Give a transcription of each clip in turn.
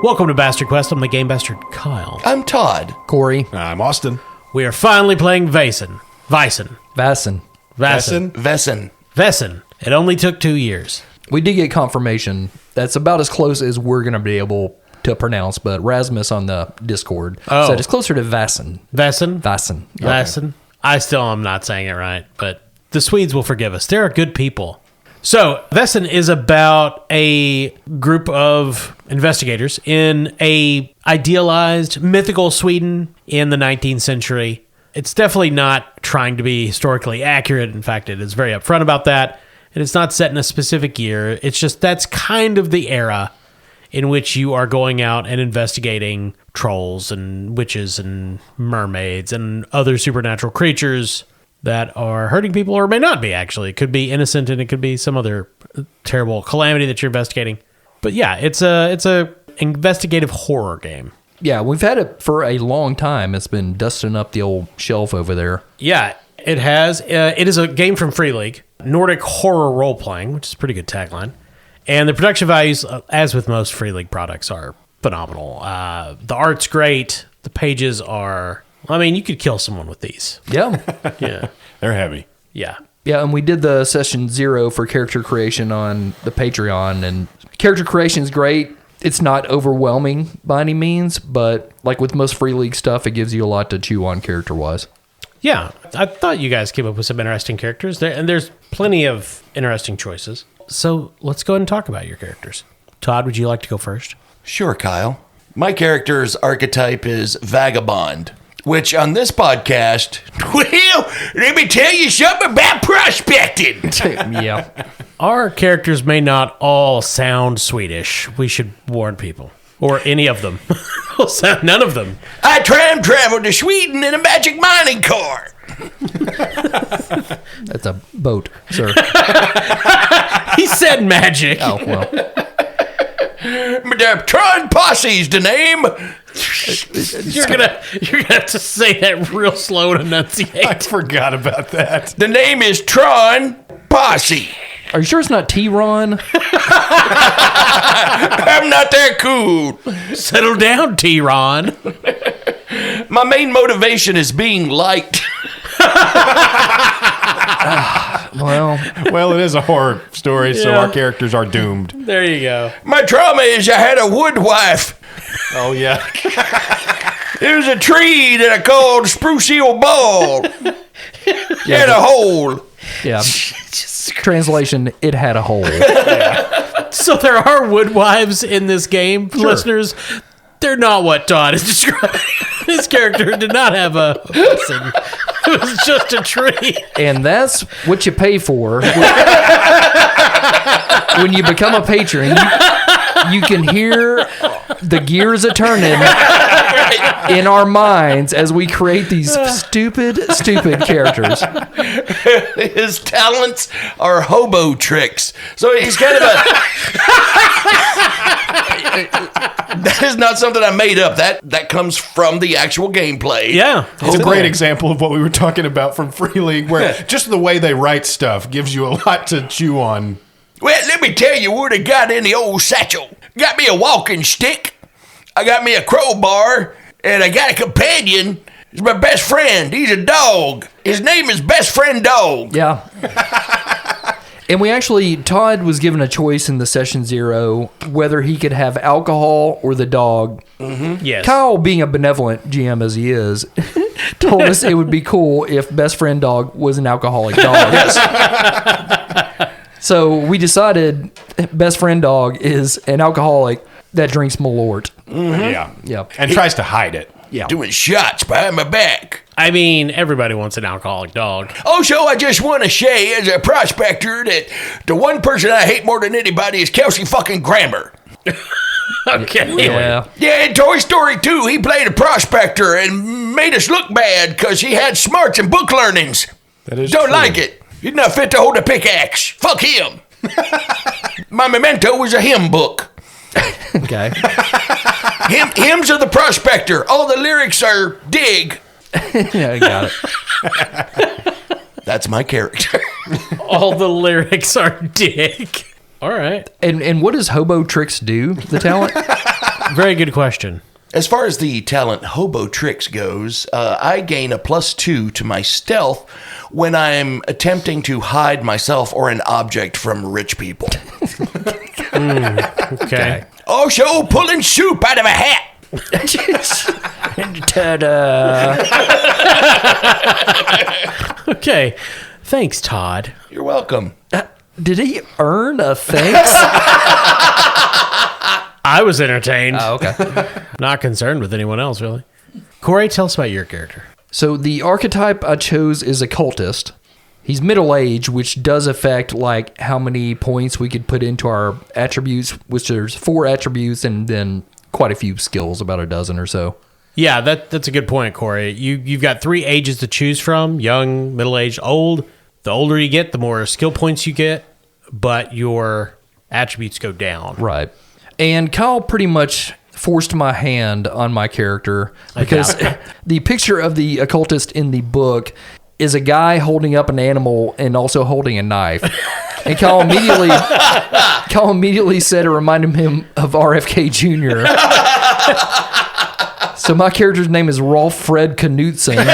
Welcome to Bastard Quest. I'm the Game Bastard Kyle. I'm Todd. Corey. I'm Austin. We are finally playing VAESEN. VAESEN. It only took 2 years. We did get confirmation. That's about as close as we're going to be able to pronounce, but Rasmus on the Discord said it's closer to VAESEN. VAESEN. I still am not saying it right, but the Swedes will forgive us. They're good people. So, VAESEN is about a group of investigators in a idealized mythical Sweden in the 19th century. It's definitely not trying to be historically accurate. In fact, it is very upfront about that. And it's not set in a specific year. It's just that's kind of the era in which you are going out and investigating trolls and witches and mermaids and other supernatural creatures that are hurting people, or may not be, actually. It could be innocent, and it could be some other terrible calamity that you're investigating. But yeah, it's a investigative horror game. Yeah, we've had it for a long time. It's been dusting up the old shelf over there. Yeah, it has. It is a game from Free League, Nordic horror role-playing, which is a pretty good tagline. And the production values, as with most Free League products, are phenomenal. The art's great. The pages are... I mean, you could kill someone with these. Yeah. Yeah. They're heavy. Yeah. Yeah, and we did the session 0 for character creation on the Patreon, and character creation is great. It's not overwhelming by any means, but like with most Free League stuff, it gives you a lot to chew on character-wise. Yeah, I thought you guys came up with some interesting characters, and there's plenty of interesting choices. So let's go ahead and talk about your characters. Todd, would you like to go first? Sure, Kyle. My character's archetype is Vagabond, which on this podcast, well, let me tell you something about prospecting. Yeah. Our characters may not all sound Swedish. We should warn people. Or any of them. None of them. I time traveled to Sweden in a magic mining car. That's a boat, sir. He said magic. Oh, well. The Tron Posse's the name. You're gonna have to say that real slow and enunciate. I forgot about that. The name is Tron Posse. Are you sure it's not T-Ron? I'm not that cool. Settle down, T-Ron. My main motivation is being liked. Well, it is a horror story, so Yeah. our characters are doomed. There you go. My trauma is I had a wood wife. Oh, yeah. It was a tree that I called Spruce Eel Ball. Had a hole. Yeah. Translation, it had a hole. So there are woodwives in this game, listeners. They're not what Todd is describing. His character did not have a listen. It was just a tree. And that's what you pay for. When you become a patron, you can hear the gears a turning in our minds as we create these stupid characters. His talents are hobo tricks. So he's kind of a... That is not something I made up. That comes from the actual gameplay. Yeah. It's a great example of what we were talking about from Free League, where just the way they write stuff gives you a lot to chew on. Well, let me tell you what I got in the old satchel. Got me a walking stick. I got me a crowbar. And I got a companion. He's my best friend. He's a dog. His name is Best Friend Dog. Yeah. And Todd was given a choice in the session 0 whether he could have alcohol or the dog. Mm-hmm. Yes. Kyle, being a benevolent GM as he is, told us it would be cool if Best Friend Dog was an alcoholic dog. Yes. So we decided Best Friend Dog is an alcoholic that drinks Malort. Mm-hmm. Yeah. Yep. And tries to hide it. Yeah. Doing shots behind my back. I mean, everybody wants an alcoholic dog. Also, I just want to say as a prospector that the one person I hate more than anybody is Kelsey fucking Grammer. Okay. Yeah. Yeah, in Toy Story 2, he played a prospector and made us look bad because he had smarts and book learnings. That is Don't true. like it. He's not fit to hold a pickaxe. Fuck him. My memento was a hymn book. Okay. Hymns of the Prospector. All the lyrics are dig. Yeah, I got it. That's my character. All the lyrics are dick. All right. And what does Hobo Tricks do, the talent? Very good question. As far as the talent Hobo Tricks goes, I gain a +2 to my stealth when I'm attempting to hide myself or an object from rich people. Okay. Also, pulling soup out of a hat. Ta-da. Okay. Thanks, Todd. You're welcome. Did he earn a thanks? I was entertained. Oh, okay. Not concerned with anyone else, really. Corey, tell us about your character. So the archetype I chose is a cultist. He's middle-aged, which does affect like how many points we could put into our attributes, which there's 4 attributes and then quite a few skills, about a dozen or so. Yeah, that's a good point, Corey. You've got 3 ages to choose from: young, middle-aged, old. The older you get, the more skill points you get, but your attributes go down. Right. And Kyle pretty much forced my hand on my character because the picture of the occultist in the book is a guy holding up an animal and also holding a knife. And Kyle immediately said it reminded him of RFK Jr. So my character's name is Rolf Fred Knutson.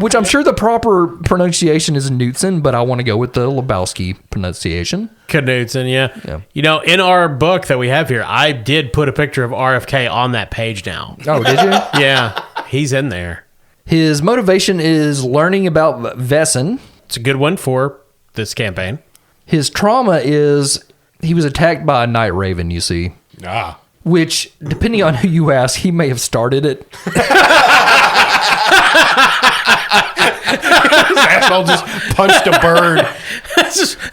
Which I'm sure the proper pronunciation is Knutson, but I want to go with the Lebowski pronunciation. Knudsen, yeah. You know, in our book that we have here, I did put a picture of RFK on that page now. Oh, did you? Yeah, he's in there. His motivation is learning about VAESEN. It's a good one for this campaign. His trauma is he was attacked by a night raven, you see. Ah. Which, depending on who you ask, he may have started it. His asshole just punched a bird.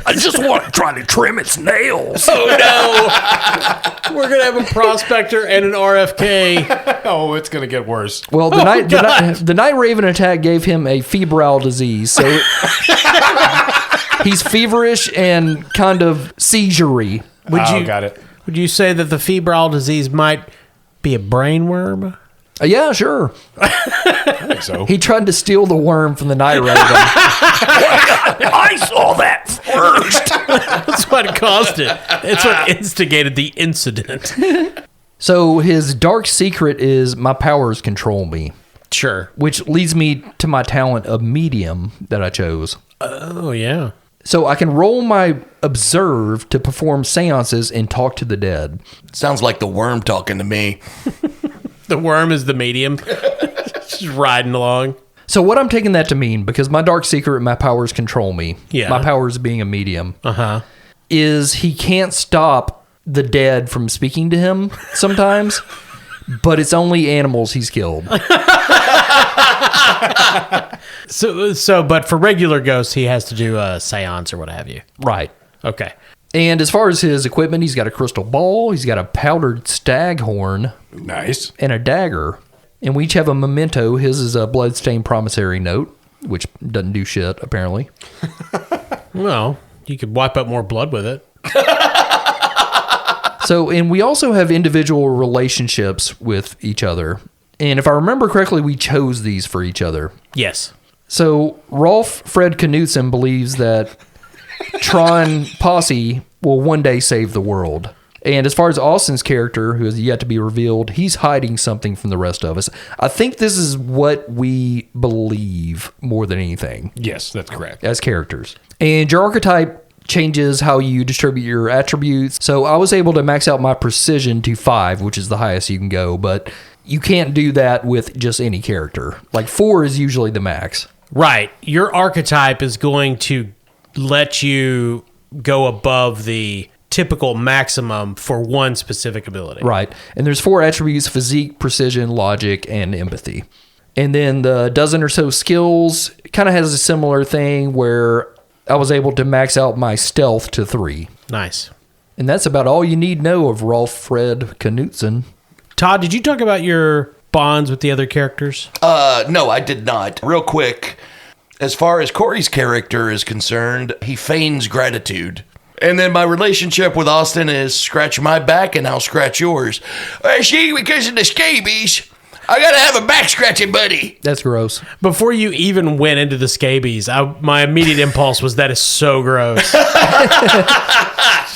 I just want to try to trim its nails. Oh, no. We're going to have a prospector and an RFK. Oh, it's going to get worse. Well, the night raven attack gave him a febrile disease, so he's feverish and kind of seizure-y. Got it. Would you say that the febrile disease might be a brain worm? Yeah, sure. I think so. He tried to steal the worm from the night raven. I saw that first. That's what caused it. It's what instigated the incident. So his dark secret is my powers control me. Sure. Which leads me to my talent of medium that I chose. Oh, yeah. So I can roll my observe to perform seances and talk to the dead. Sounds like the worm talking to me. The worm is the medium. Just riding along. So what I'm taking that to mean, because my dark secret, my powers control me. Yeah. My powers being a medium. Uh-huh. Is he can't stop the dead from speaking to him sometimes, but it's only animals he's killed. But for regular ghosts, he has to do a seance or what have you. Right. Okay. And as far as his equipment, he's got a crystal ball, he's got a powdered stag horn, Nice. and a dagger. And we each have a memento. His is a bloodstained promissory note, which doesn't do shit, apparently. Well, you could wipe up more blood with it. So, and we also have individual relationships with each other. And if I remember correctly, we chose these for each other. Yes. So, Rolf Fred Knutson believes that Tron Posse will one day save the world. And as far as Austin's character, who is yet to be revealed, he's hiding something from the rest of us. I think this is what we believe more than anything Yes, that's correct. as characters. And your archetype changes how you distribute your attributes. So I was able to max out my precision to 5, which is the highest you can go, but you can't do that with just any character. Like 4 is usually the max. Right. Your archetype is going to let you go above the typical maximum for one specific ability. Right. And there's 4 attributes: physique, precision, logic, and empathy. And then the dozen or so skills kind of has a similar thing where I was able to max out my stealth to 3. Nice. And that's about all you need to know of Rolf Fred Knutson. Todd, did you talk about your bonds with the other characters? No, I did not. Real quick, as far as Corey's character is concerned, he feigns gratitude. And then my relationship with Austin is scratch my back and I'll scratch yours. See, because of the scabies, I gotta have a back scratching buddy. That's gross. Before you even went into the scabies, my immediate impulse was that is so gross.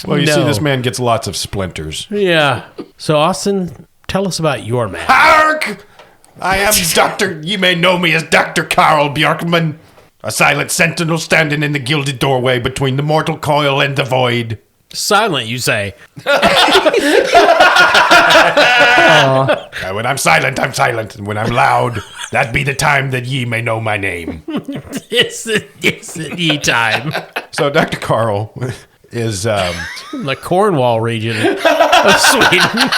Well, you see, No. this man gets lots of splinters. Yeah. So, Austin, tell us about your man. Hark! I am Dr. You may know me as Dr. Carl Bjorkman, a silent sentinel standing in the gilded doorway between the mortal coil and the void. Silent, you say. When I'm silent, I'm silent. And when I'm loud, that be the time that ye may know my name. It's the ye time. So Dr. Carl is... The Cornwall region of Sweden.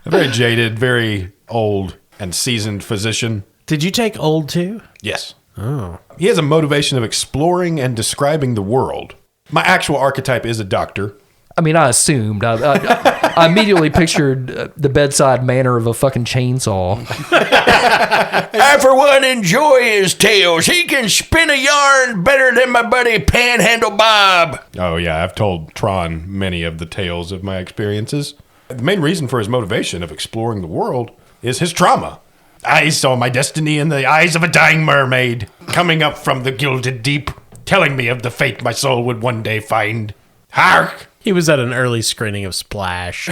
a very jaded, very old and seasoned physician. Did you take old too? Yes. Oh. He has a motivation of exploring and describing the world. My actual archetype is a doctor. I mean, I assumed. I immediately pictured the bedside manner of a fucking chainsaw. I, for one, enjoy his tales. He can spin a yarn better than my buddy Panhandle Bob. Oh, yeah, I've told Tron many of the tales of my experiences. The main reason for his motivation of exploring the world is his trauma. I saw my destiny in the eyes of a dying mermaid, coming up from the gilded deep, telling me of the fate my soul would one day find. Hark! He was at an early screening of Splash.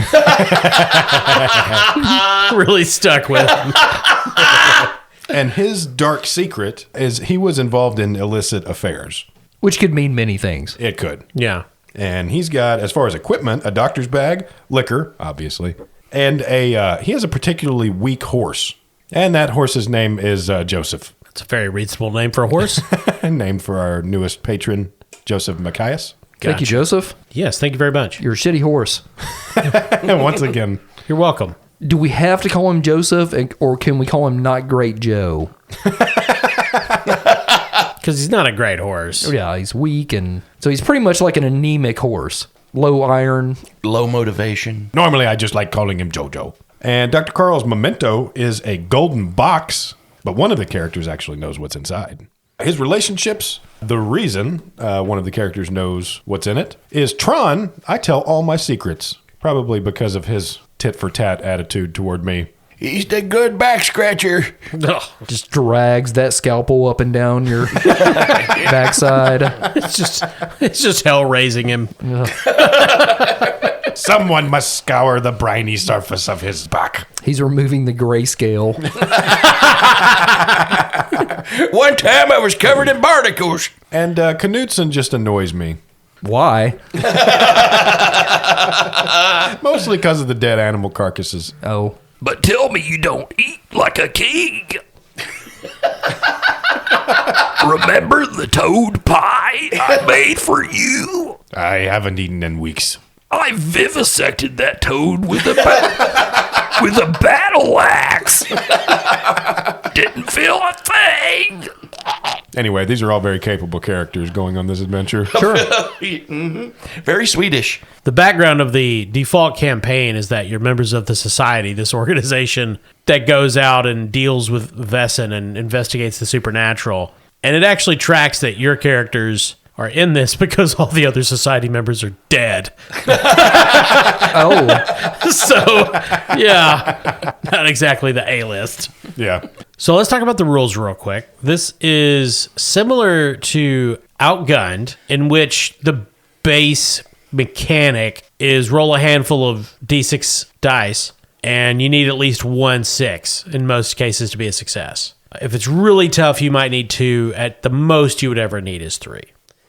Really stuck with him. And his dark secret is he was involved in illicit affairs. Which could mean many things. It could. Yeah. And he's got, as far as equipment, a doctor's bag, liquor, obviously, and he has a particularly weak horse. And that horse's name is Joseph. That's a very reasonable name for a horse. Named for our newest patron, Joseph Macias. Thank you, Joseph. Yes, thank you very much. You're a shitty horse. And once again, You're welcome. Do we have to call him Joseph, or can we call him Not Great Joe? Because he's not a great horse. Yeah, he's weak, and so he's pretty much like an anemic horse. Low iron. Low motivation. normally I just like calling him Jojo. And Dr. Carl's memento is a golden box, but one of the characters actually knows what's inside. His relationships, the reason one of the characters knows what's in it, is Tron, I tell all my secrets, probably because of his tit-for-tat attitude toward me. He's the good back scratcher. Ugh. Just drags that scalpel up and down your backside. It's just hell raising him. Someone must scour the briny surface of his back. He's removing the grayscale. One time I was covered in barnacles. And Knudsen just annoys me. Why? Mostly because of the dead animal carcasses. Oh. But tell me you don't eat like a king. Remember the toad pie I made for you? I haven't eaten in weeks. I vivisected that toad with a battle axe. Didn't feel a thing. Anyway, these are all very capable characters going on this adventure. Sure. Very Swedish. The background of the default campaign is that you're members of the Society, this organization that goes out and deals with VAESEN and investigates the supernatural. And it actually tracks that your characters are in this because all the other Society members are dead. Oh. So, yeah, not exactly the A-list. Yeah. So let's talk about the rules real quick. This is similar to Outgunned, in which the base mechanic is roll a handful of D6 dice, and you need at least 1 6 in most cases to be a success. If it's really tough, you might need 2. At the most you would ever need is 3.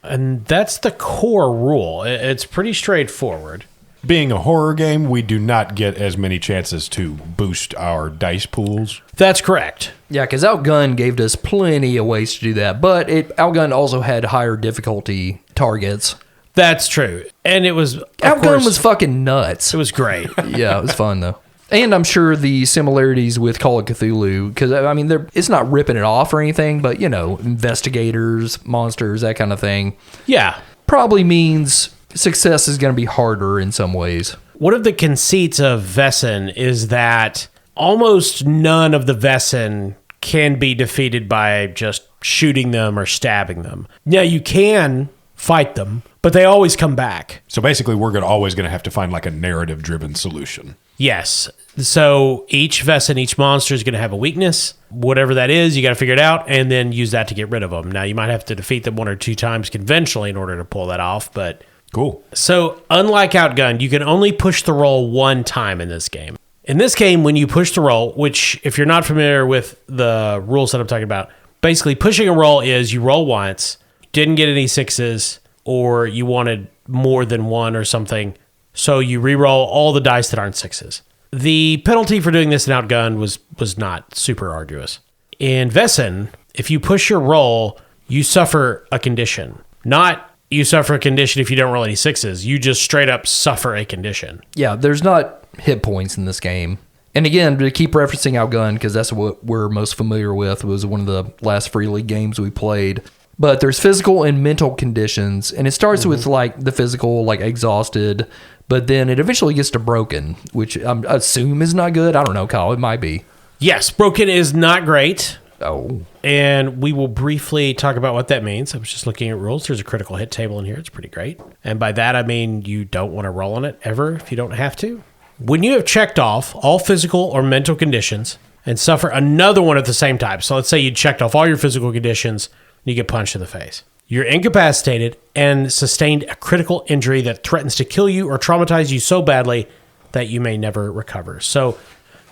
And that's the core rule. It's pretty straightforward. Being a horror game, we do not get as many chances to boost our dice pools. That's correct. Yeah, because Outgun gave us plenty of ways to do that, but Outgun also had higher difficulty targets. That's true. And it was, of Outgun course, was fucking nuts. it was great. Yeah, it was fun though. And I'm sure the similarities with Call of Cthulhu, because I mean, it's not ripping it off or anything, but you know, investigators, monsters, that kind of thing, Yeah. probably means success is going to be harder in some ways. One of the conceits of VAESEN is that almost none of the VAESEN can be defeated by just shooting them or stabbing them. Now, you can fight them, but they always come back. So basically, we're always going to have to find like a narrative-driven solution. Yes. So each VAESEN, each monster is going to have a weakness. Whatever that is, you got to figure it out and then use that to get rid of them. Now, you might have to defeat them 1 or 2 times conventionally in order to pull that off, but Cool. So, unlike Outgunned, you can only push the roll one time in this game. In this game, when you push the roll, which if you're not familiar with the rules that I'm talking about, basically pushing a roll is you roll once, didn't get any sixes, or you wanted more than one or something, so you re-roll all the dice that aren't sixes. The penalty for doing this in Outgunned was not super arduous. In VAESEN, if you push your roll, you suffer a condition. Not you suffer a condition if you don't roll any sixes. You just straight up suffer a condition. Yeah, there's not hit points in this game. And again, to keep referencing Outgunned, because that's what we're most familiar with, was one of the last Free League games we played. But there's physical and mental conditions, and it starts with like the physical, like exhausted, but then it eventually gets to broken, which I assume is not good. I don't know, Kyle, it might be. Yes, broken is not great. Oh. And we will briefly talk about what that means. I was just looking at rules. There's a critical hit table in here. It's pretty great. And by that, I mean you don't want to roll on it ever if you don't have to. When you have checked off all physical or mental conditions and suffer another one at the same time, so let's say you checked off all your physical conditions and you get punched in the face. You're incapacitated and sustained a critical injury that threatens to kill you or traumatize you so badly that you may never recover. So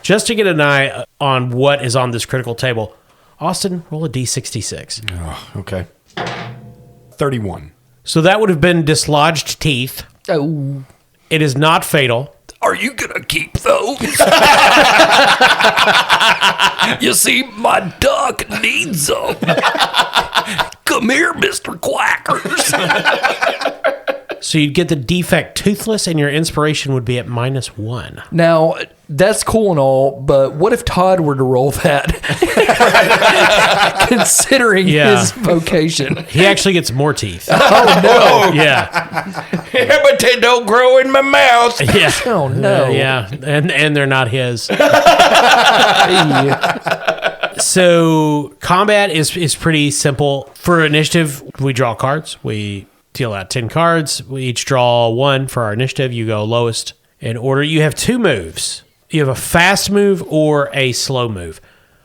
just to get an eye on what is on this critical table, Austin, roll a D66. Oh, okay. 31. So that would have been dislodged teeth. Oh. It is not fatal. Are you gonna keep those? You see, my duck needs them. Come here, Mr. Quackers. So you'd get the defect toothless, and your inspiration would be at -1. Now, that's cool and all, but what if Todd were to roll that? Considering his vocation. He actually gets more teeth. Oh, no. Yeah. Yeah, but they don't grow in my mouth. Yeah. Oh, no. Yeah. And they're not his. So combat is pretty simple. For initiative, we draw cards. We deal out 10 cards. We each draw 1 for our initiative. You go lowest in order. You have 2 moves. You have a fast move or a slow move.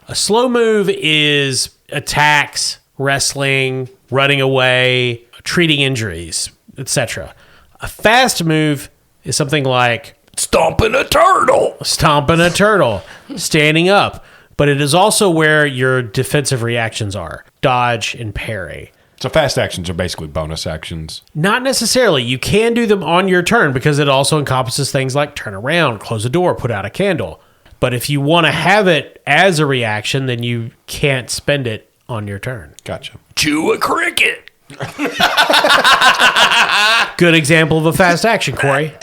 A slow move is attacks, wrestling, running away, treating injuries, etc. A fast move is something like Stomping a turtle. standing up. But it is also where your defensive reactions are. Dodge and parry. So fast actions are basically bonus actions. Not necessarily. You can do them on your turn because it also encompasses things like turn around, close a door, put out a candle. But if you want to have it as a reaction, then you can't spend it on your turn. Gotcha. Chew a cricket. Good example of a fast action, Corey.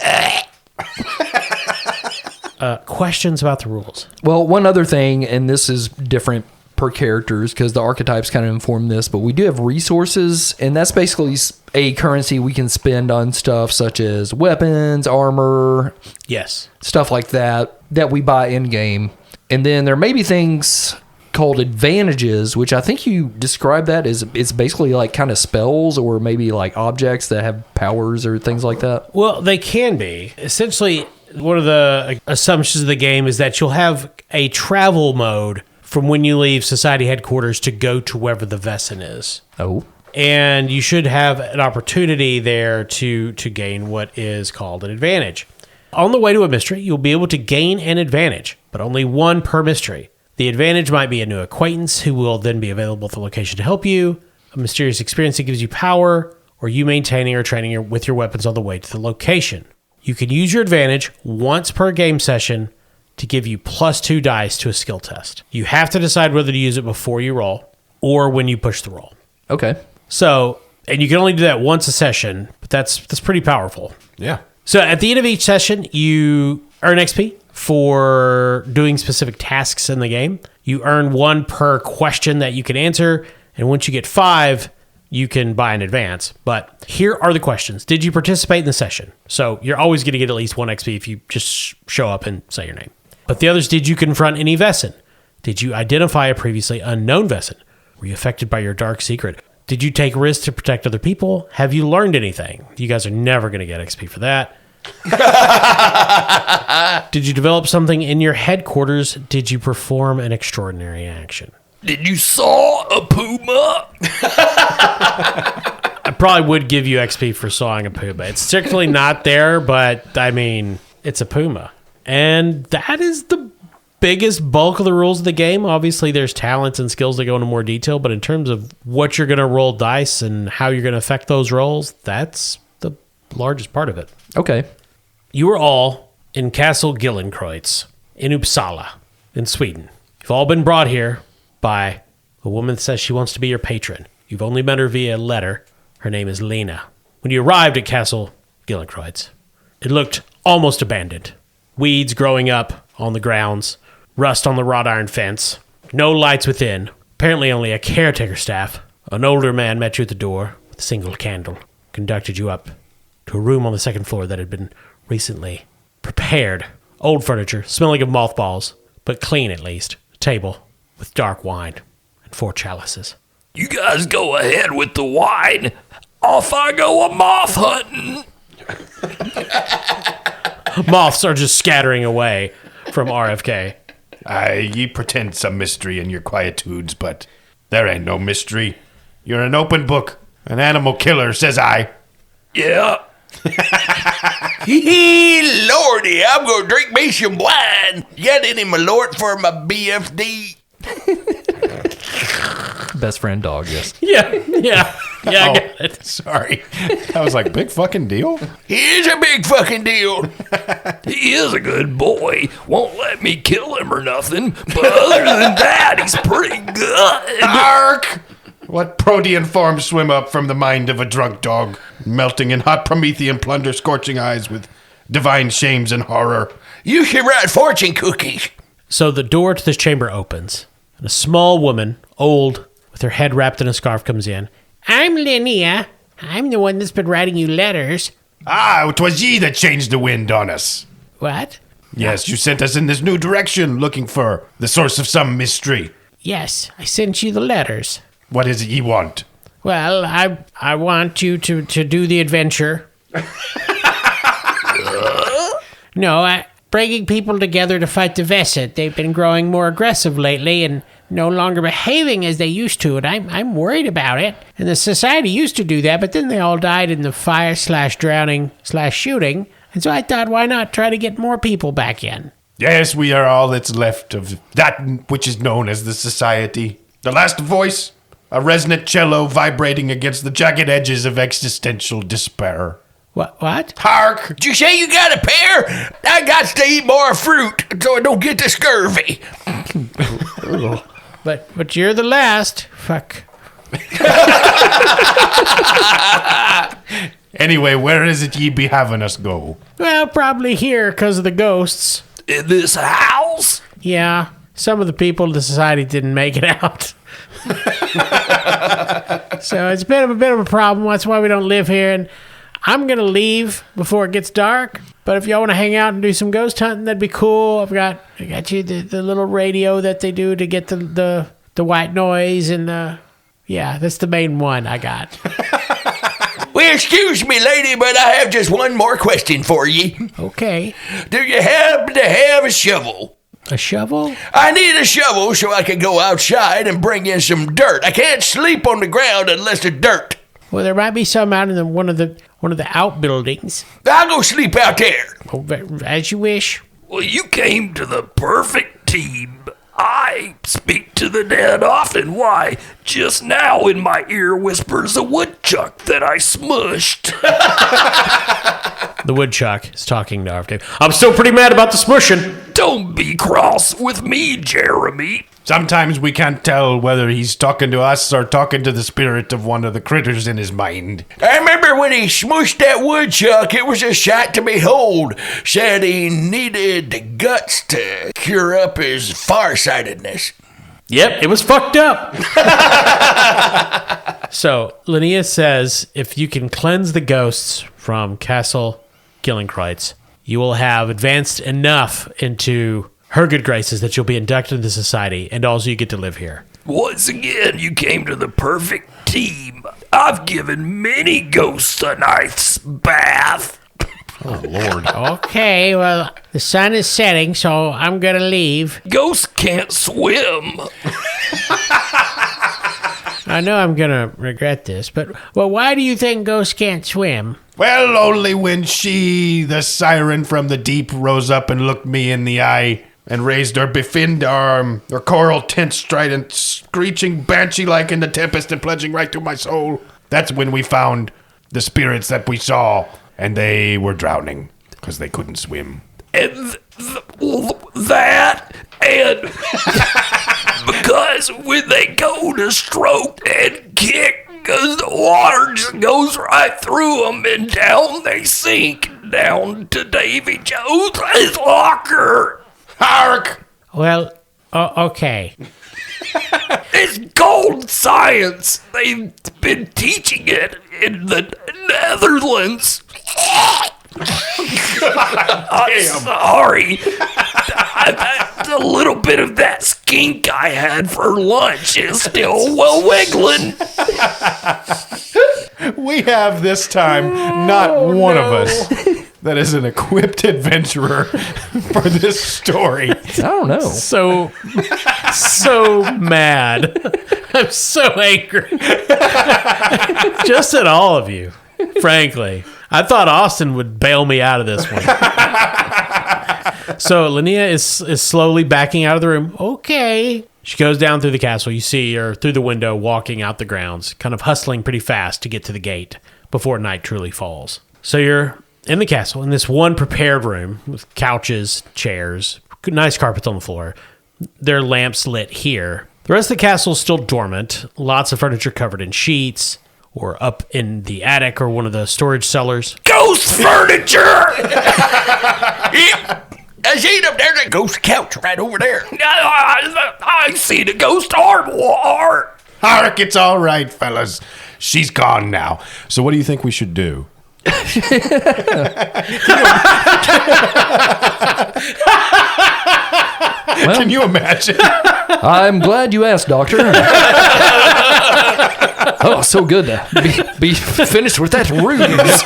Questions about the rules? Well, one other thing, and this is different per characters because the archetypes kind of inform this, but we do have resources, and that's basically a currency we can spend on stuff such as weapons, armor, Yes. stuff like that we buy in game. And then there may be things called advantages, which I think you describe that as it's basically like kind of spells or maybe like objects that have powers or things like that. Well, they can be. Essentially, one of the assumptions of the game is that you'll have a travel mode from when you leave Society headquarters to go to wherever the VAESEN is. Oh. And you should have an opportunity there to gain what is called an advantage. On the way to a mystery, you'll be able to gain an advantage, but only 1 per mystery. The advantage might be a new acquaintance who will then be available at the location to help you, a mysterious experience that gives you power, or you maintaining or training with your weapons on the way to the location. You can use your advantage once per game session to give you +2 dice to a skill test. You have to decide whether to use it before you roll or when you push the roll. Okay. So, and you can only do that once a session, but that's pretty powerful. Yeah. So at the end of each session, you earn XP for doing specific tasks in the game. You earn 1 per question that you can answer, and once you get 5, you can buy in advance. But here are the questions. Did you participate in the session? So you're always going to get at least 1 XP if you just show up and say your name. But the others, did you confront any VAESEN? Did you identify a previously unknown VAESEN? Were you affected by your dark secret? Did you take risks to protect other people? Have you learned anything? You guys are never going to get XP for that. Did you develop something in your headquarters? Did you perform an extraordinary action? Did you saw a puma? probably would give you XP for sawing a puma. It's strictly not there, but I mean, it's a puma. And that is the biggest bulk of the rules of the game. Obviously, there's talents and skills that go into more detail, but in terms of what you're going to roll dice and how you're going to affect those rolls, that's the largest part of it. Okay. You are all in Castle Gillenkreutz in Uppsala, in Sweden. You've all been brought here by a woman that says she wants to be your patron. You've only met her via letter. Her name is Lena. When you arrived at Castle Gillenkreutz, it looked almost abandoned. Weeds growing up on the grounds, rust on the wrought iron fence, no lights within, apparently only a caretaker staff. An older man met you at the door with a single candle, conducted you up to a room on the second floor that had been recently prepared. Old furniture, smelling of mothballs, but clean at least. A table with dark wine and 4 chalices. You guys go ahead with the wine. Off I go a moth hunting. Moths are just scattering away from RFK. Ye pretend some mystery in your quietudes, but there ain't no mystery. You're an open book, an animal killer, says I. Yeah. Lordy, I'm going to drink me some wine. You got any malort for my BFD? Best friend dog, yes. Yeah, I get it. Sorry. I was like, big fucking deal? Here's a big fucking deal. He is a good boy. Won't let me kill him or nothing. But other than that, he's pretty good. Ark! What protean forms swim up from the mind of a drunk dog, melting in hot Promethean plunder, scorching eyes with divine shames and horror? You should write fortune cookies. So the door to this chamber opens, and a small woman, old, with her head wrapped in a scarf, comes in. I'm Linnea. I'm the one that's been writing you letters. Ah, 'twas ye that changed the wind on us. What? Yes, you sent us in this new direction, looking for the source of some mystery. Yes, I sent you the letters. What is it ye want? Well, I want you to do the adventure. No, bringing people together to fight the VAESEN. They've been growing more aggressive lately and no longer behaving as they used to, and I'm worried about it. And the society used to do that, but then they all died in the fire/drowning/shooting. And so I thought, why not try to get more people back in? Yes, we are all that's left of that which is known as the society. The last voice, a resonant cello vibrating against the jagged edges of existential despair. What? Hark! Did you say you got a pear? I got to eat more fruit so I don't get the scurvy. But you're the last. Fuck. Anyway, where is it ye be having us go? Well, probably here because of the ghosts. In this house? Yeah, some of the people in the society didn't make it out. So it's a bit of a problem. That's why we don't live here. And I'm going to leave before it gets dark. But if y'all want to hang out and do some ghost hunting, that'd be cool. I got you the little radio that they do to get the white noise. And yeah, that's the main one I got. Well, excuse me, lady, but I have just one more question for you. Okay. Do you happen to have a shovel? A shovel? I need a shovel so I can go outside and bring in some dirt. I can't sleep on the ground unless it's dirt. Well, there might be some out in one of the outbuildings. I'll go sleep out there. Oh, as you wish. Well, you came to the perfect team. I speak to the dead often. Why, just now in my ear whispers a woodchuck that I smushed. The woodchuck is talking to RFK. I'm still pretty mad about the smushing. Don't be cross with me, Jeremy. Sometimes we can't tell whether he's talking to us or talking to the spirit of one of the critters in his mind. I remember when he smushed that woodchuck, it was a sight to behold. Said he needed the guts to cure up his farsightedness. Yep, it was fucked up. So, Linnea says if you can cleanse the ghosts from Castle Gillenkreutz, you will have advanced enough into her good graces that you'll be inducted into society, and also you get to live here. Once again, you came to the perfect team. I've given many ghosts a nice bath. Oh, Lord. Okay, well, the sun is setting, so I'm gonna leave. Ghosts can't swim. I know I'm going to regret this, but why do you think ghosts can't swim? Well, only when she, the siren from the deep, rose up and looked me in the eye and raised her befinned arm, her coral tint strident, screeching banshee-like in the tempest and plunging right through my soul. That's when we found the spirits that we saw, and they were drowning because they couldn't swim. And that, and because when they go to stroke and kick, because the water just goes right through them and down they sink, down to Davy Jones' locker. Hark! Well, okay. It's gold science. They've been teaching it in the Netherlands. I'm sorry. A little bit of that skink I had for lunch is still wiggling. We have this time not one of us that is an equipped adventurer for this story. I don't know. So mad. I'm so angry. Just at all of you, frankly. I thought Austin would bail me out of this one. So Linnea is slowly backing out of the room. Okay. She goes down through the castle. You see her through the window walking out the grounds, kind of hustling pretty fast to get to the gate before night truly falls. So you're in the castle in this one prepared room with couches, chairs, nice carpets on the floor. There are lamps lit here. The rest of the castle is still dormant. Lots of furniture covered in sheets or up in the attic or one of the storage cellars. Ghost furniture! I see up there's a ghost couch right over there. I see the ghost armoire. Hark, it's all right, fellas. She's gone now. So what do you think we should do? Can you imagine? I'm glad you asked, Doctor. Oh, so good to be finished with that ruse.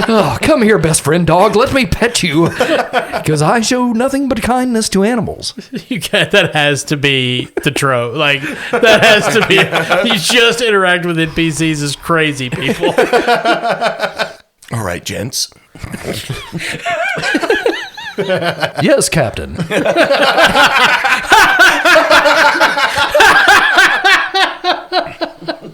Oh, come here, best friend dog. Let me pet you. Because I show nothing but kindness to animals. That has to be the trope. Like, that has to be. You just interact with NPCs as crazy people. All right, gents. Yes, Captain.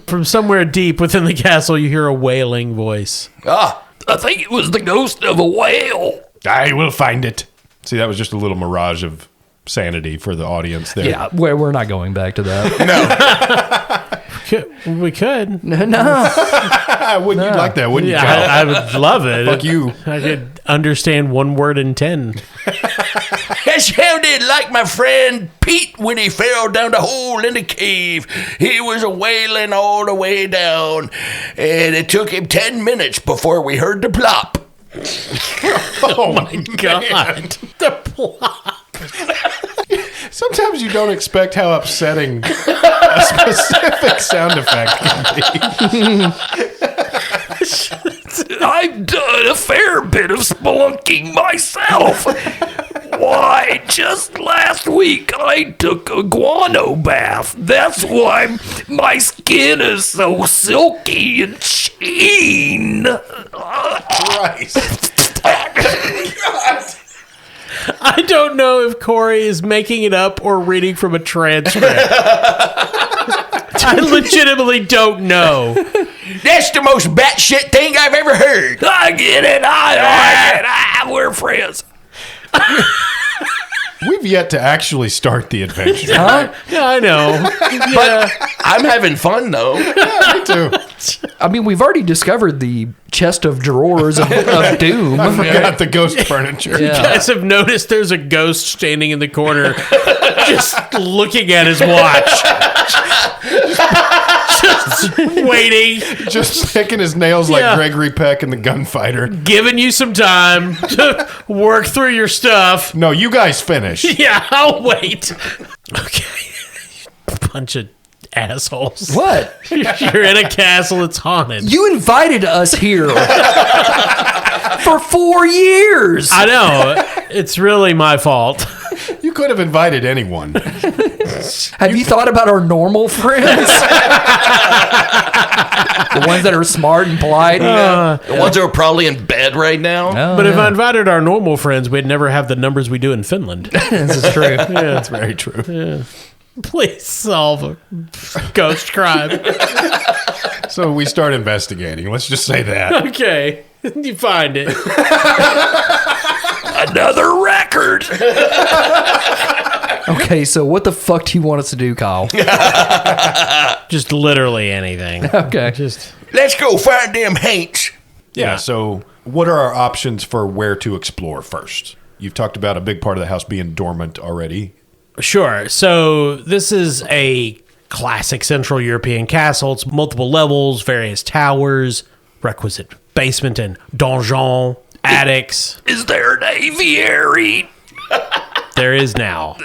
From somewhere deep within the castle, you hear a wailing voice. Ah, I think it was the ghost of a whale. I will find it. See, that was just a little mirage of sanity for the audience there. Yeah, we're not going back to that. We could. No. Wouldn't you like that, wouldn't you, Yeah, Kyle? I would love it. Fuck you. I could understand 1 word in 10. It sounded like my friend Pete when he fell down the hole in the cave. He was wailing all the way down, and it took him 10 minutes before we heard the plop. Oh my God. The plot. Sometimes you don't expect how upsetting a specific sound effect can be. I've done a fair bit of spelunking myself. Why, just last week I took a guano bath. That's why my skin is so silky and sheen. Christ. I don't know if Corey is making it up or reading from a transcript. I legitimately don't know. That's the most batshit thing I've ever heard. I get it. I like it. We're friends. We've yet to actually start the adventure. Huh? Yeah, I know. Yeah. I'm having fun, though. Me too. I mean, we've already discovered the chest of drawers of doom. I forgot the ghost furniture. You Yeah. guys have noticed there's a ghost standing in the corner just looking at his watch. Just waiting, Just picking his nails like Yeah. Gregory Peck in The Gunfighter. giving you some time to work through your stuff. No, you guys finish. Yeah, I'll wait. Okay. Bunch of assholes. What? You're in a castle that's haunted. You invited us here for 4 years. I know. It's really my fault. You You could have invited anyone. Have you thought about our normal friends? The ones that are smart and polite. The ones that are probably in bed right now. But if I invited our normal friends, we'd never have the numbers we do in Finland. This is true. Yeah, That's very true. yeah. Please solve a ghost crime. So we start investigating. Let's just say that. Okay. You find it. Another record. Okay, so what the fuck do you want us to do, Kyle? Just literally anything. Okay. Just Let's go find them haints. Yeah, so what are our options for where to explore first? You've talked about a big part of the house being dormant already. sure. So this is a classic Central European castle. It's multiple levels, various towers, requisite basement and donjon, attics. Is there an aviary? There is now.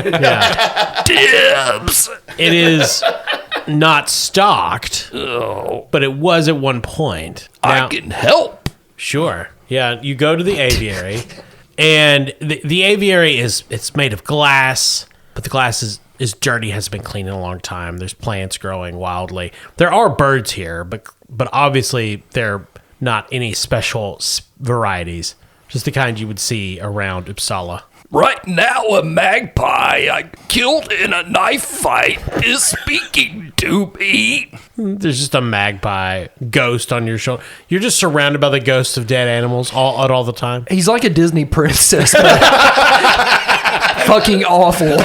Yeah. Dibs. It is not stocked, Oh, but it was at one point. I can help. Sure. Yeah, you go to the aviary, and the aviary it's made of glass, but the glass is dirty, hasn't been cleaned in a long time. There's plants growing wildly. There are birds here, but obviously they're not any special varieties, just the kind you would see around Uppsala. Right now, a magpie I killed in a knife fight is speaking to me. There's just a magpie ghost on your shoulder. You're just surrounded by the ghosts of dead animals all the time. He's like a Disney princess. But fucking awful.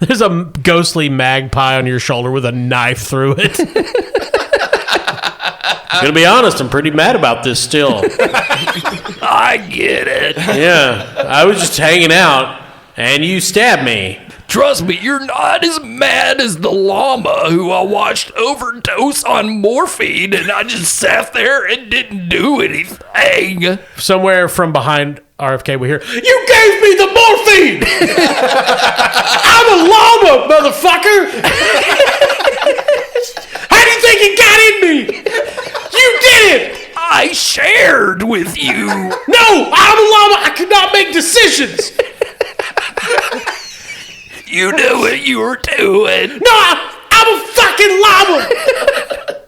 There's a ghostly magpie on your shoulder with a knife through it. Gonna be honest, I'm pretty mad about this still. I get it. Yeah, I was just hanging out, and you stabbed me. Trust me, you're not as mad as the llama who I watched overdose on morphine and I just sat there and didn't do anything. Somewhere from behind RFK, we hear, "You gave me the morphine! I'm a llama, motherfucker! How do you think it got in me? You did it! I shared with you. No, I'm a llama! I cannot make decisions! You knew what you were doing. No, I'm a fucking llama!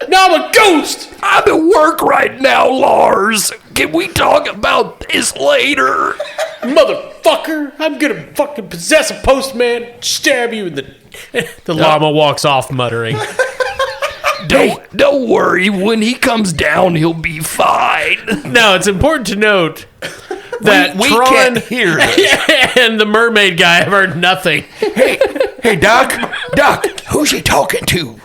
No, I'm a ghost! I'm at work right now, Lars. Can we talk about this later? Motherfucker, I'm gonna fucking possess a postman, stab you in the... The llama walks off muttering. Don't worry. When he comes down, he'll be fine. Now, it's important to note that We Tron can't hear this. and the mermaid guy have heard nothing. Hey, Doc, who's he talking to?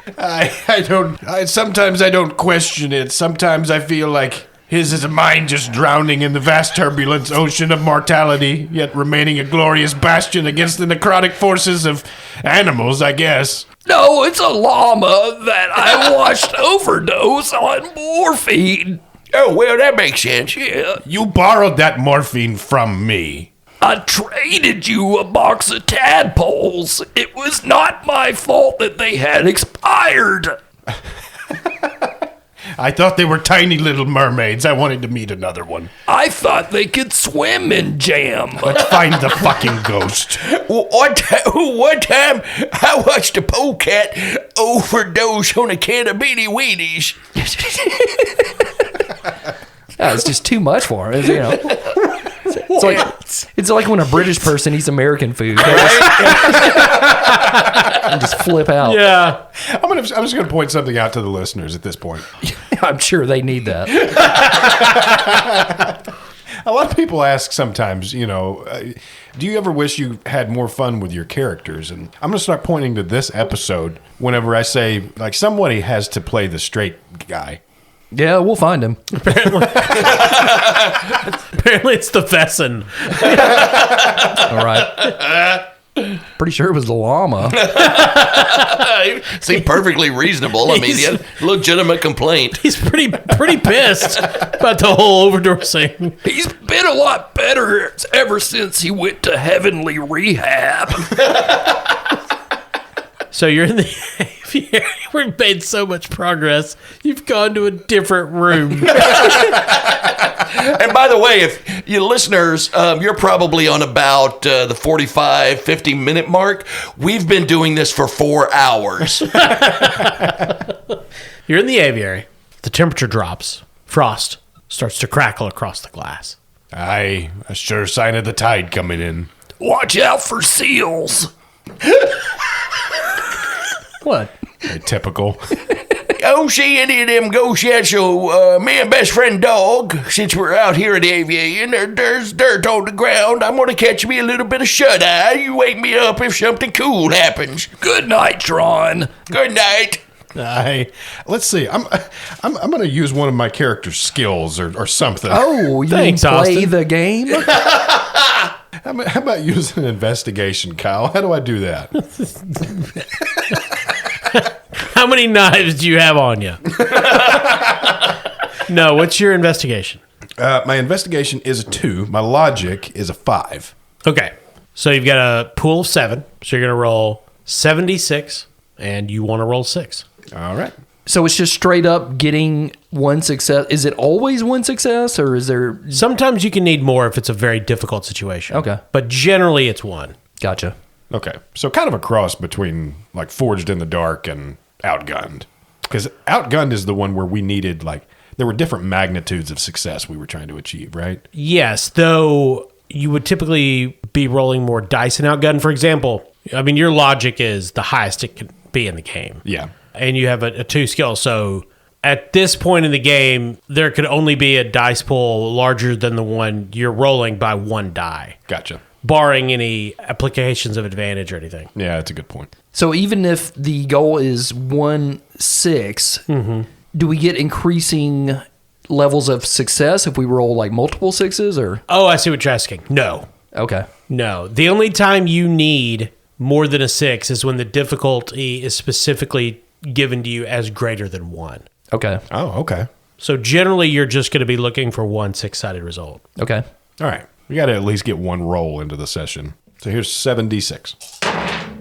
Sometimes I don't question it. Sometimes I feel like his is a mind just drowning in the vast turbulent ocean of mortality, yet remaining a glorious bastion against the necrotic forces of animals, I guess. No, it's a llama that I watched overdose on morphine. Oh, well, that makes sense. Yeah. You borrowed that morphine from me. I traded you a box of tadpoles. It was not my fault that they had expired. I thought they were tiny little mermaids. I wanted to meet another one. I thought they could swim in jam. Let's find the fucking ghost. Well, one time, I watched a polecat overdose on a can of beanie weenies. It's just too much for him. You know. It's like when a British person eats American food. They just flip out. Yeah. I'm just gonna point something out to the listeners at this point. I'm sure they need that. A lot of people ask sometimes, do you ever wish you had more fun with your characters? And I'm going to start pointing to this episode whenever I say, like, somebody has to play the straight guy. Yeah, we'll find him. Apparently it's the VAESEN. All right. Pretty sure it was the llama. Seemed perfectly reasonable. I mean, he had a legitimate complaint. He's pretty pissed about the whole overdosing. He's been a lot better ever since he went to heavenly rehab. So you're in the aviary. We've made so much progress. You've gone to a different room. And by the way, if you listeners, you're probably on about the 45, 50-minute mark. We've been doing this for 4 hours. You're in the aviary. The temperature drops. Frost starts to crackle across the glass. Aye, a sure sign of the tide coming in. Watch out for seals. What? I Typical. don't see any of them ghosts yet, so me and best friend Dog, since we're out here in the aviary and there's dirt on the ground, I'm going to catch me a little bit of shut-eye. You wake me up if something cool happens. Good night, Tron. Good night. Let's see. I'm going to use one of my character's skills or something. Oh, you Thanks, play Austin. the game? How about using an investigation, Kyle? How do I do that? How many knives do you have on you? No, what's your investigation? My investigation is a 2. My logic is a 5. Okay. So you've got a pool of 7. So you're going to roll 76, and you want to roll 6. All right. So it's just straight up getting one success. Is it always one success, or is there... Sometimes you can need more if it's a very difficult situation. Okay. But generally it's 1. Gotcha. Okay. So kind of a cross between like Forged in the Dark and Outgunned. Because Outgunned is the one where we needed there were different magnitudes of success we were trying to achieve, right? Yes, though you would typically be rolling more dice in Outgun. For example, I mean, your logic is the highest it can be in the game. Yeah. And you have a 2 skill. So at this point in the game, there could only be a dice pool larger than the one you're rolling by 1 die, Gotcha. barring any applications of advantage or anything. Yeah, that's a good point. So even if the goal is 1-6, do we get increasing levels of success if we roll like multiple 6s, or? Oh, I see what you're asking. No. Okay. No. The only time you need more than a 6 is when the difficulty is specifically given to you as greater than 1. Okay. Oh, okay. So generally, you're just going to be looking for one 6-sided result. Okay. All right. We got to at least get one roll into the session. So here's 7d6.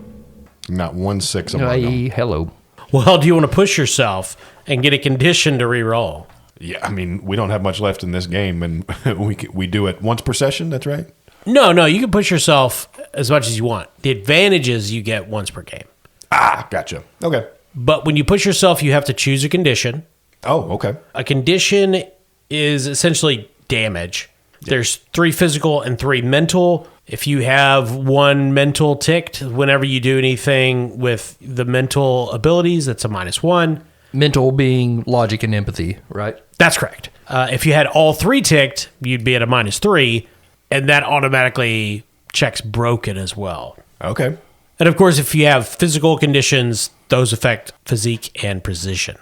Not 1 6 among them. Hey, hello. Well, do you want to push yourself and get a condition to re-roll? Yeah, I mean, we don't have much left in this game, and we do it once per session. That's right. No, you can push yourself as much as you want. The advantages you get once per game. Ah, gotcha. Okay. But when you push yourself, you have to choose a condition. Oh, okay. A condition is essentially damage. There's 3 physical and 3 mental. If you have 1 mental ticked, whenever you do anything with the mental abilities, that's a -1. Mental being logic and empathy, right? That's correct. If you had all 3 ticked, you'd be at a -3, and that automatically checks broken as well. Okay. And of course, if you have physical conditions, those affect physique and precision.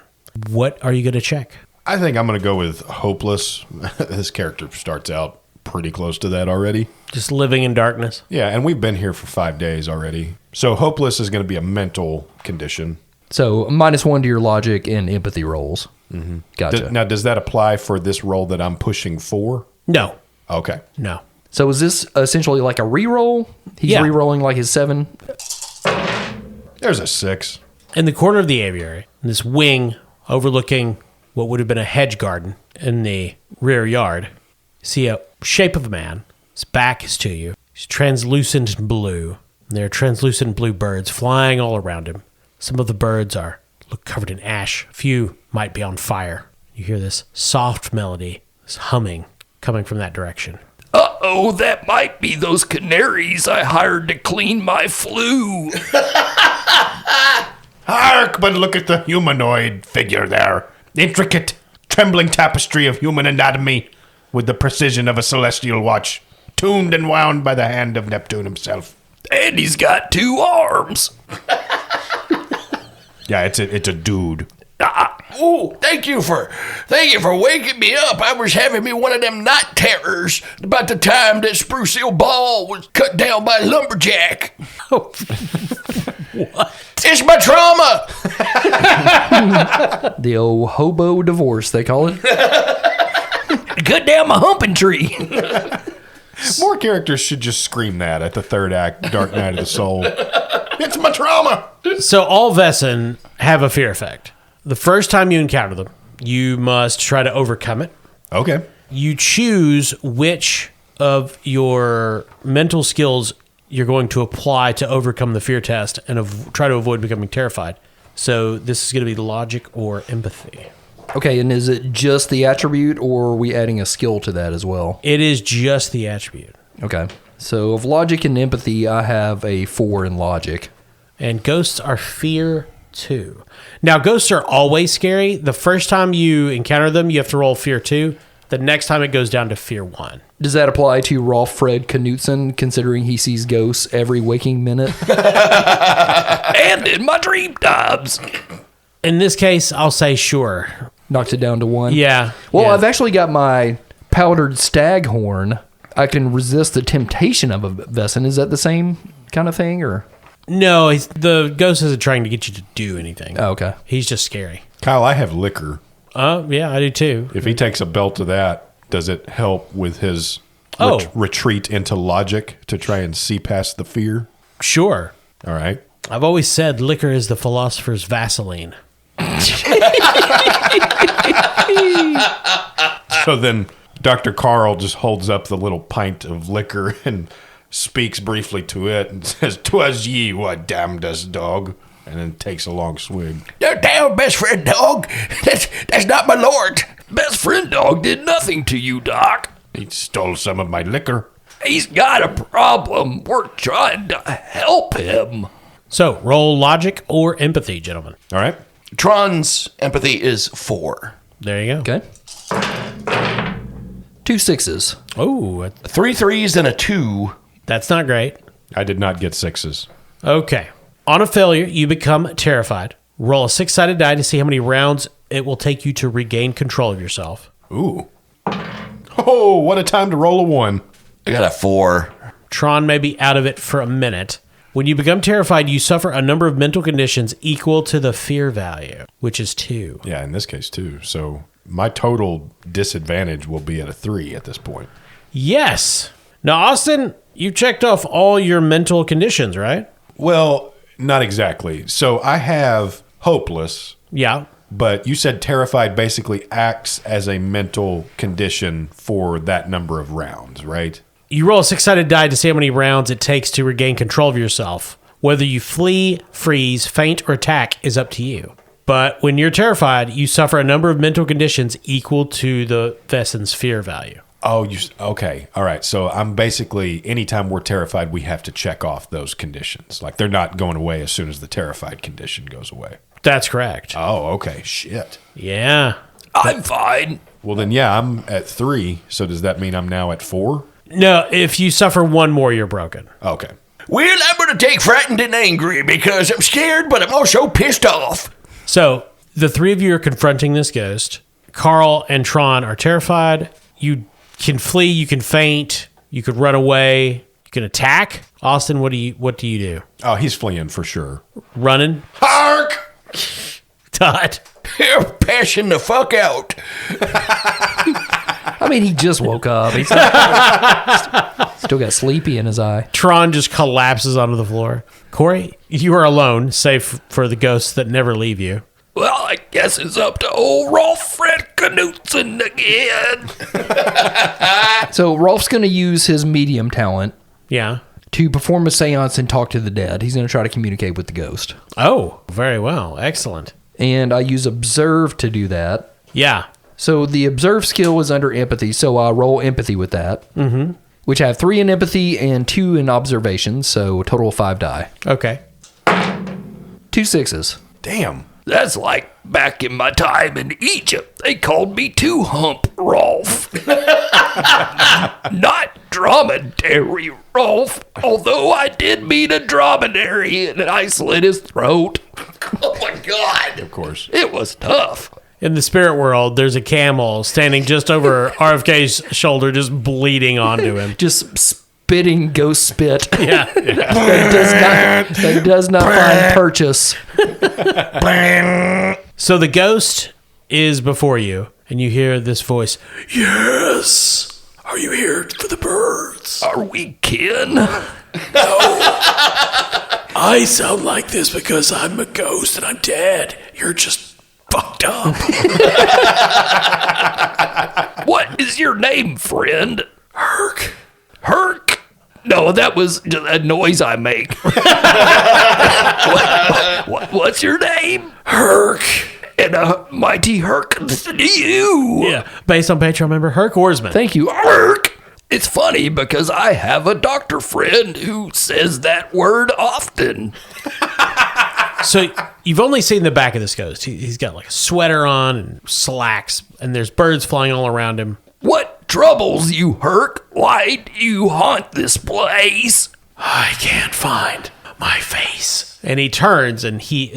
What are you going to check? I think I'm going to go with hopeless. This character starts out pretty close to that already. Just living in darkness? Yeah, and we've been here for 5 days already. So hopeless is going to be a mental condition. So -1 to your logic and empathy rolls. Mm-hmm. Gotcha. Now, does that apply for this roll that I'm pushing for? No. Okay. No. So is this essentially like a re-roll? He's Yeah. re-rolling like his 7? There's a 6. In the corner of the aviary, in this wing overlooking what would have been a hedge garden in the rear yard, you see a shape of a man. His back is to you. He's translucent and blue. And there are translucent blue birds flying all around him. Some of the birds look covered in ash. A few might be on fire. You hear this soft melody, this humming coming from that direction. Uh-oh, that might be those canaries I hired to clean my flue. Hark, but look at the humanoid figure there. Intricate, trembling tapestry of human anatomy with the precision of a celestial watch, tuned and wound by the hand of Neptune himself. And he's got 2 arms. Yeah, it's a dude. Oh, thank you for waking me up. I was having me one of them night terrors about the time that Spruce Hill Ball was cut down by a lumberjack. What? It's my trauma. The old hobo divorce, they call it. Cut down my humping tree. More characters should just scream that at the 3rd act, Dark Night of the Soul. It's my trauma. So all VAESEN have a fear effect. The first time you encounter them, you must try to overcome it. Okay. You choose which of your mental skills you're going to apply to overcome the fear test and try to avoid becoming terrified. So this is going to be logic or empathy. Okay, and is it just the attribute, or are we adding a skill to that as well? It is just the attribute. Okay. So of logic and empathy, I have a 4 in logic. And ghosts are fear 2. Now, ghosts are always scary. The first time you encounter them, you have to roll fear 2. The next time it goes down to fear 1. Does that apply to Rolf Fred Knutson, considering he sees ghosts every waking minute? And in my dream times. In this case, I'll say sure. Knocked it down to 1? Yeah. Well, yeah. I've actually got my powdered staghorn. I can resist the temptation of a VAESEN. Is that the same kind of thing, or? No, the ghost isn't trying to get you to do anything. Oh, okay. He's just scary. Kyle, I have liquor. Yeah, I do too. If he takes a belt of that, does it help with his retreat into logic to try and see past the fear? Sure. All right. I've always said liquor is the philosopher's Vaseline. So then Dr. Carl just holds up the little pint of liquor and speaks briefly to it and says, "'Twas ye what damned us, dog," and then takes a long swig. Down, best friend dog. That's not my lord. Best friend dog did nothing to you, Doc. He stole some of my liquor. He's got a problem. We're trying to help him. So roll logic or empathy, gentlemen. All right. Tron's empathy is 4. There you go. Okay. 2 6s. Oh, 3 3s and a 2. that's not great. I did not get 6s. Okay. On a failure, you become terrified. Roll a 6-sided die to see how many rounds it will take you to regain control of yourself. Ooh. Oh, what a time to roll a 1. I got a 4. Tron may be out of it for a minute. When you become terrified, you suffer a number of mental conditions equal to the fear value, which is 2. Yeah, in this case, too. So my total disadvantage will be at a 3 at this point. Yes. Now, Austin, you checked off all your mental conditions, right? Well, not exactly. So I have hopeless, Yeah. but you said terrified basically acts as a mental condition for that number of rounds, right? You roll a 6-sided die to see how many rounds it takes to regain control of yourself. Whether you flee, freeze, faint, or attack is up to you. But when you're terrified, you suffer a number of mental conditions equal to the VAESEN's fear value. Oh, okay. All right. So I'm basically, anytime we're terrified, we have to check off those conditions. Like they're not going away as soon as the terrified condition goes away. That's correct. Oh, okay. Shit. Yeah. I'm fine. Well, then, yeah, I'm at 3. So does that mean I'm now at 4? No, if you suffer one more, you're broken. Okay. Well, I'm going to take frightened and angry because I'm scared, but I'm also pissed off. So the 3 of you are confronting this ghost. Carl and Tron are terrified. You can flee, you can faint, you could run away, you can attack. Austin, what do you do? Oh, he's fleeing for sure. Running? Hark! Todd. You're passing the fuck out. I mean, he just woke up. He's still got sleepy in his eye. Tron just collapses onto the floor. Corey, you are alone, save for the ghosts that never leave you. Well, I guess it's up to old Rolf Fred Knutson again. So Rolf's going to use his medium talent Yeah. to perform a seance and talk to the dead. He's going to try to communicate with the ghost. Oh, very well. Excellent. And I use observe to do that. Yeah. So the observe skill is under empathy, so I roll empathy with that. Mm-hmm. Which I have 3 in empathy and 2 in observation, so a total of 5 die. Okay. 2 6s. Damn. That's like back in my time in Egypt. They called me Two Hump Rolf. Not dromedary Rolf, although I did meet a dromedary and I slit his throat. Oh my God. Of course. It was tough. In the spirit world, there's a camel standing just over RFK's shoulder, just bleeding onto him. Just spitting ghost spit. Yeah. that does not find purchase. So the ghost is before you, and you hear this voice. Yes. Are you here for the birds? Are we kin? No. I sound like this because I'm a ghost and I'm dead. You're just fucked up. What is your name, friend? Herc. Herc? No, that was just a noise I make. What's your name? Herc. And a mighty Herc to you. Yeah, based on Patreon member Herc Oarsman. Thank you. Herc. It's funny because I have a doctor friend who says that word often. So you've only seen the back of this ghost. He's got like a sweater on and slacks, and there's birds flying all around him. What troubles you, Herc? Why do you haunt this place? I can't find my face. And he turns, and he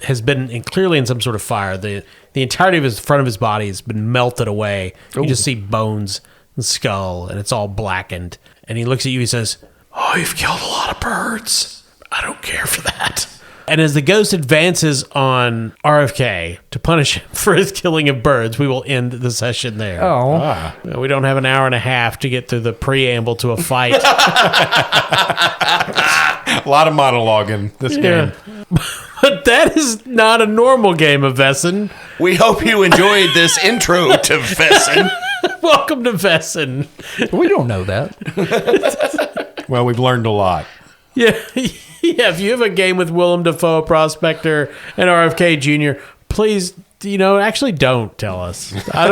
has been clearly in some sort of fire. The entirety of his front of his body has been melted away. You just see bones and skull, and it's all blackened. And he looks at you. He says, Oh, you've killed a lot of birds. I don't care for that. and as the ghost advances on RFK to punish him for his killing of birds, we will end the session there. Oh. We don't have an hour and a half to get through the preamble to a fight. A lot of monologuing this game. But that is not a normal game of VAESEN. We hope you enjoyed this intro to VAESEN. Welcome to VAESEN. We don't know that. Well, we've learned a lot. Yeah, if you have a game with Willem Dafoe, Prospector, and RFK Jr., please, actually don't tell us. I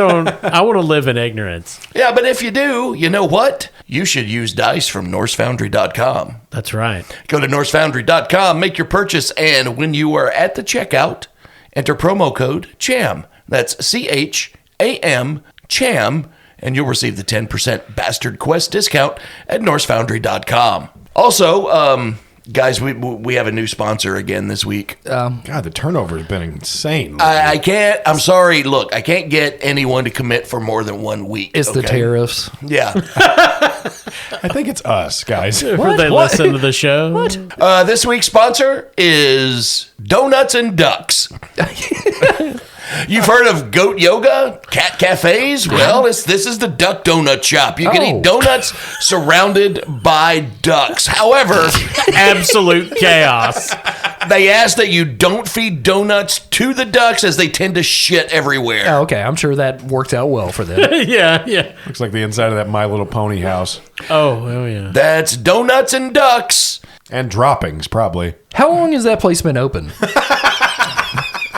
want to live in ignorance. Yeah, but if you do, you know what? You should use dice from NorseFoundry.com. That's right. Go to NorseFoundry.com, make your purchase, and when you are at the checkout, enter promo code CHAM. That's CHAM, CHAM, and you'll receive the 10% Bastard Quest discount at NorseFoundry.com. Also, guys, we have a new sponsor again this week. God, the turnover has been insane. I can't, I'm sorry, look, I can't get anyone to commit for more than 1 week. It's the tariffs. Yeah. I think it's us, guys. What? They listen to the show. What? This week's sponsor is Donuts and Ducks. You've heard of goat yoga, cat cafes? Well, this is the duck donut shop. You can eat donuts surrounded by ducks. However, Absolute chaos. they ask that you don't feed donuts to the ducks as they tend to shit everywhere. Oh, okay, I'm sure that worked out well for them. Yeah. Looks like the inside of that My Little Pony house. Oh, yeah. That's Donuts and Ducks. And droppings, probably. How long has that place been open?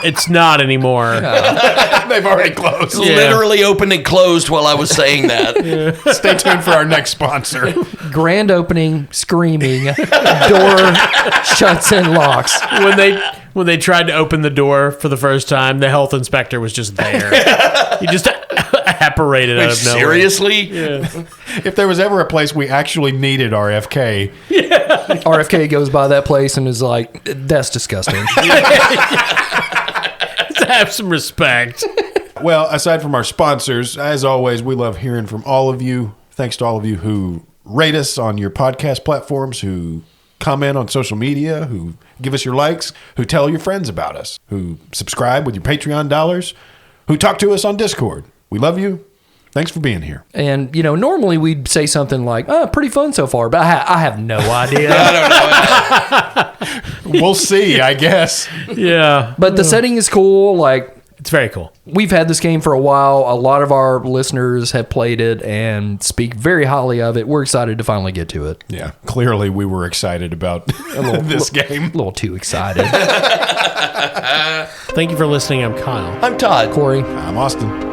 It's not anymore. They've already closed. Yeah. Literally opened and closed while I was saying that. Stay tuned for our next sponsor. Grand opening, screaming, door shuts and locks. When they tried to open the door for the first time, the health inspector was just there. He just apparated out of nowhere. Seriously? If there was ever a place we actually needed RFK, RFK goes by that place and is like, that's disgusting. Have some respect. well, aside from our sponsors, as always, we love hearing from all of you. Thanks to all of you who rate us on your podcast platforms, who comment on social media, who give us your likes, who tell your friends about us, who subscribe with your Patreon dollars, who talk to us on Discord. We love you. Thanks for being here. And, normally we'd say something like, pretty fun so far, but I have no idea. I don't know. We'll see, I guess. Yeah. But the setting is cool. Like, It's very cool. we've had this game for a while. A lot of our listeners have played it and speak very highly of it. We're excited to finally get to it. Yeah, clearly we were excited about this game. A little too excited. Thank you for listening. I'm Kyle. I'm Todd. Corey. I'm Austin.